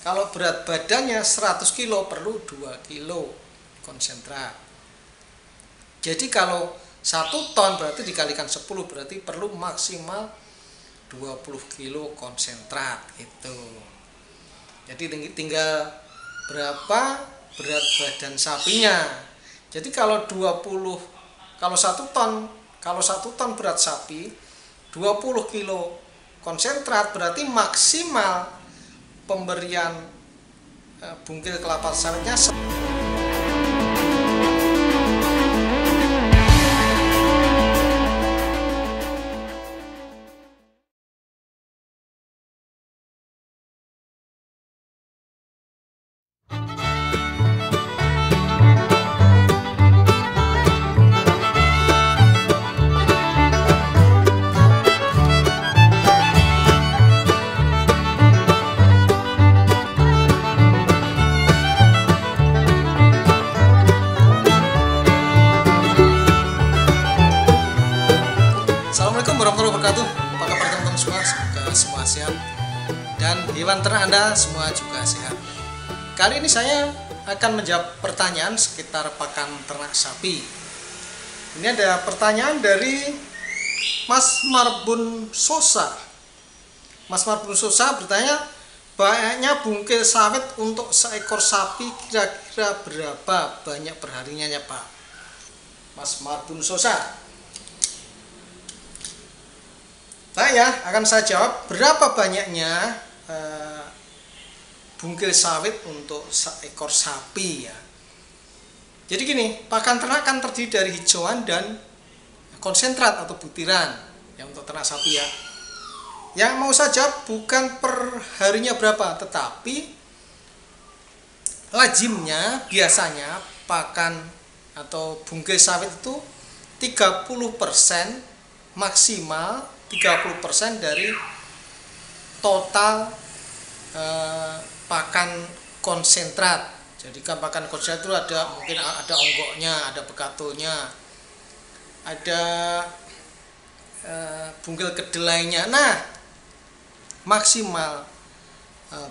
Kalau berat badannya 100 kilo perlu 2 kilo konsentrat. Jadi kalau 1 ton berarti dikalikan 10 berarti perlu maksimal 20 kilo konsentrat gitu. Jadi tinggal berapa berat badan sapinya. Jadi kalau 1 ton berat sapi 20 kilo konsentrat berarti maksimal pemberian bungkil kelapa sawitnya. Assalamualaikum warahmatullahi wabarakatuh. Apa kabar teman-teman semua? Semoga semua sehat dan hewan ternak Anda semua juga sehat. Kali ini saya akan menjawab pertanyaan sekitar pakan ternak sapi. Ini ada pertanyaan dari Mas Marbun Sosa. Mas Marbun Sosa bertanya, banyaknya bungkil sawit untuk seekor sapi kira-kira berapa banyak perharinya ya Pak? Mas Marbun Sosa. Akan saya jawab berapa banyaknya bungkil sawit untuk seekor sapi ya. Jadi gini, pakan ternak kan terdiri dari hijauan dan konsentrat atau butiran yang untuk ternak sapi ya. Yang mau saya jawab bukan per harinya berapa, tetapi lazimnya biasanya pakan atau bungkil sawit itu 30% maksimal 30% dari total pakan konsentrat. Jadi kan pakan konsentrat itu mungkin ada onggoknya, ada bekatulnya, ada bungkil kedelainya. Nah, maksimal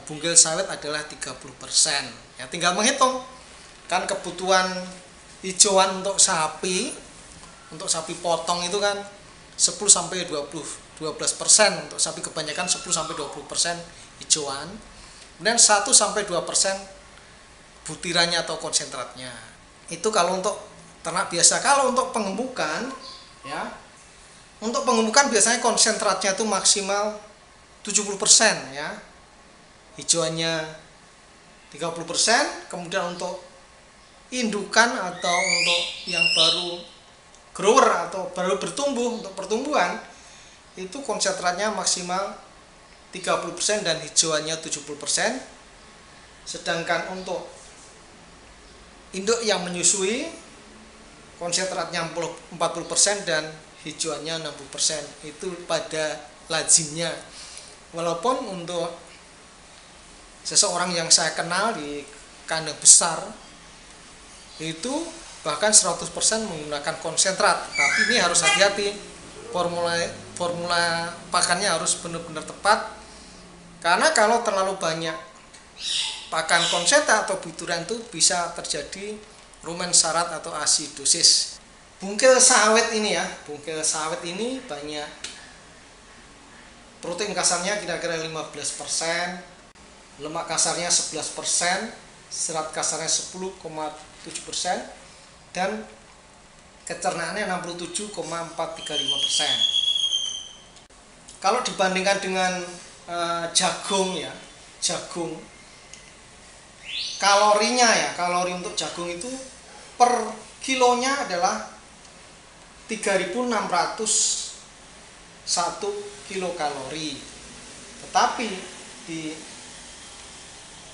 bungkil sawit adalah 30%. Ya, tinggal menghitung kan kebutuhan hijauan untuk sapi potong itu kan 10-12% untuk sapi kebanyakan 10-20% hijauan, kemudian 1-2% butirannya atau konsentratnya. Itu kalau untuk ternak biasa. Kalau untuk pengemukan ya, untuk pengemukan biasanya konsentratnya itu maksimal 70% ya, hijauannya 30%, kemudian untuk indukan atau untuk yang baru grower atau baru bertumbuh, untuk pertumbuhan itu konsentratnya maksimal 30% dan hijauannya 70%. Sedangkan untuk induk yang menyusui konsentratnya 40% dan hijauannya 60%. Itu pada lazimnya. Walaupun untuk seseorang yang saya kenal di kandang besar itu bahkan 100% menggunakan konsentrat, tapi ini harus hati-hati, formula pakannya harus benar-benar tepat, karena kalau terlalu banyak pakan konsentrat atau butiran itu bisa terjadi rumen syarat atau asidosis. Bungkil sawit ini banyak protein kasarnya kira-kira 15%, lemak kasarnya 11%, serat kasarnya 10,7%, dan kecernaannya 67,435%. Kalau dibandingkan dengan jagung kalori untuk jagung itu per kilonya adalah 3.601 kilokalori. Tetapi di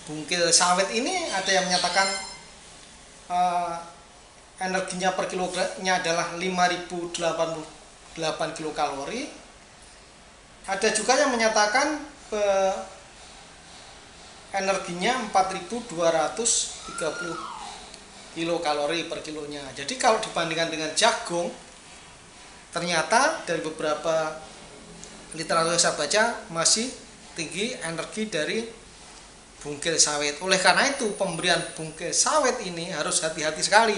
bungkil sawit ini ada yang menyatakan energinya per kilogramnya adalah 5.088 kilokalori. Ada juga yang menyatakan energinya 4.230 kilokalori per kilonya. Jadi kalau dibandingkan dengan jagung, ternyata dari beberapa literatur yang saya baca masih tinggi energi dari bungkil sawit. Oleh karena itu pemberian bungkil sawit ini harus hati-hati sekali.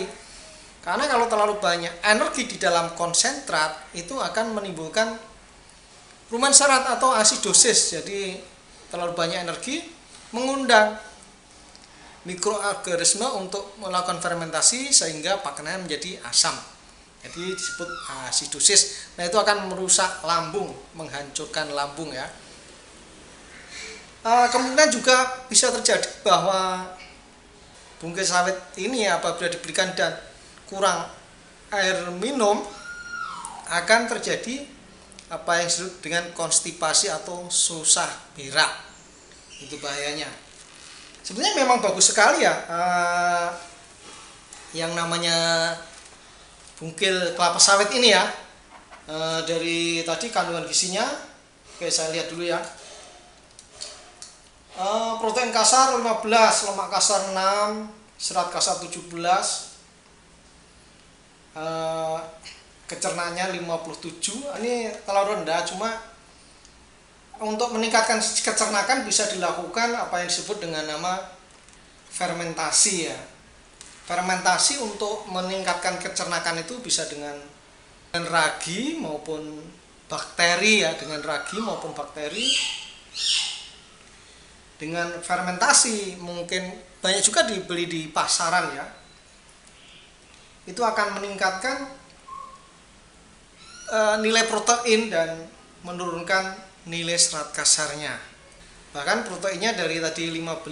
Karena kalau terlalu banyak energi di dalam konsentrat itu akan menimbulkan rumen serat atau asidosis. Jadi terlalu banyak energi mengundang mikroorganisme untuk melakukan fermentasi sehingga pakannya menjadi asam. Jadi disebut asidosis. Nah, itu akan merusak lambung, menghancurkan lambung ya. Kemungkinan juga bisa terjadi bahwa bungkil sawit ini apabila diberikan dan kurang air minum akan terjadi apa yang disebut dengan konstipasi atau susah berak. Itu bahayanya. Sebenarnya memang bagus sekali ya yang namanya bungkil kelapa sawit ini ya. Dari tadi kandungan gizinya, oke saya lihat dulu ya. Protein kasar 15, lemak kasar 6, serat kasar 17, kecernaannya 57. Ini terlalu rendah, cuma untuk meningkatkan kecernakan bisa dilakukan apa yang disebut dengan nama fermentasi ya. Fermentasi untuk meningkatkan kecernakan itu bisa dengan ragi maupun bakteri ya, dengan ragi maupun bakteri. Dengan fermentasi mungkin banyak juga dibeli di pasaran ya. Itu akan meningkatkan nilai protein dan menurunkan nilai serat kasarnya. Bahkan proteinnya dari tadi 15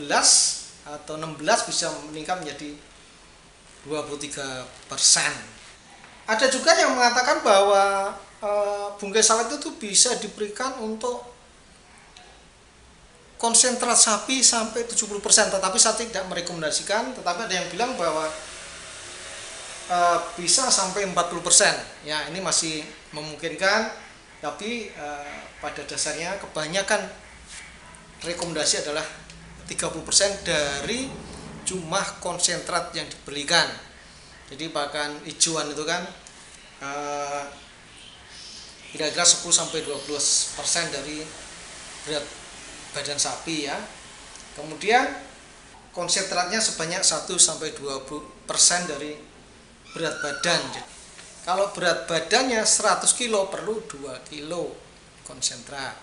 atau 16 bisa meningkat menjadi 23%. Ada juga yang mengatakan bahwa bungkil sawit itu bisa diberikan untuk konsentrat sapi sampai 70%, tetapi saya tidak merekomendasikan. Tetapi ada yang bilang bahwa bisa sampai 40%. Ya, ini masih memungkinkan, tapi pada dasarnya kebanyakan rekomendasi adalah 30% dari jumlah konsentrat yang diberikan. Jadi bahkan hijauan itu kan kira-kira 10 sampai 12% dari berat badan sapi ya. Kemudian konsentratnya sebanyak 1 sampai 20% dari berat badan. Kalau berat badannya 100 kilo perlu 2 kilo konsentrat.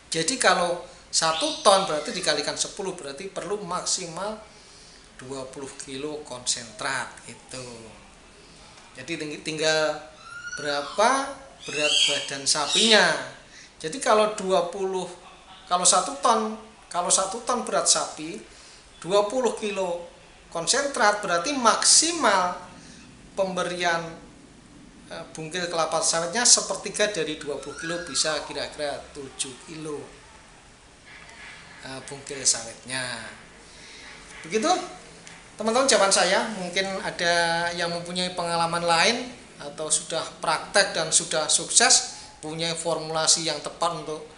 Jadi kalau 1 ton berarti dikalikan 10 berarti perlu maksimal 20 kilo konsentrat itu. Jadi tinggal berapa berat badan sapinya. Jadi kalau 1 ton berat sapi 20 kilo konsentrat berarti maksimal pemberian bungkil kelapa sawitnya sepertiga dari 20 kilo, bisa kira-kira 7 kilo bungkil sawitnya. Begitu teman-teman jawaban saya. Mungkin ada yang mempunyai pengalaman lain atau sudah praktek dan sudah sukses punya formulasi yang tepat untuk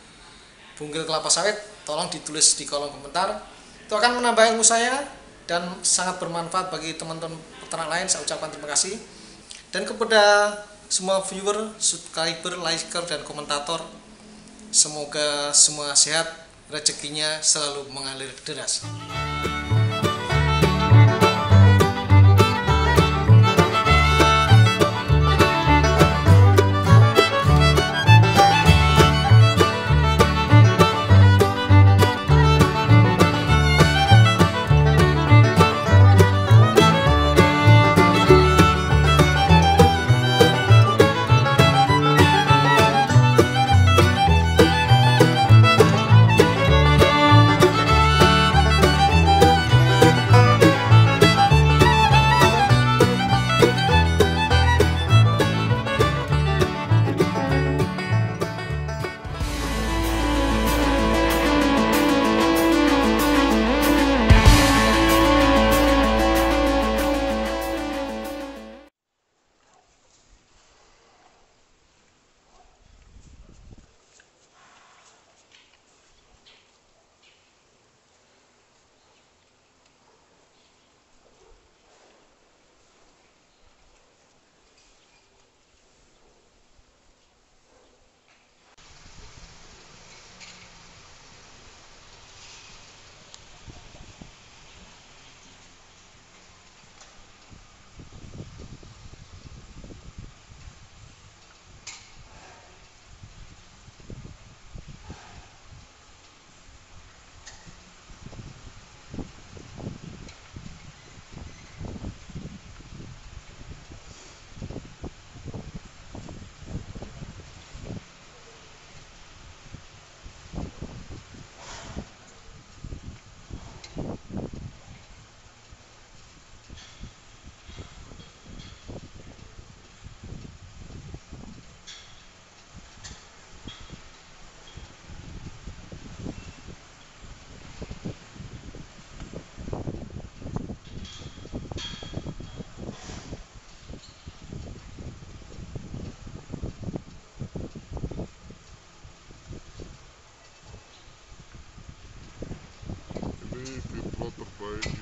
bungkil kelapa sawit, tolong ditulis di kolom komentar. Itu akan menambah ilmu saya dan sangat bermanfaat bagi teman-teman peternak lain. Saya ucapkan terima kasih. Dan kepada semua viewer, subscriber, liker, dan komentator, semoga semua sehat, rezekinya selalu mengalir deras. ini fitrah terbaik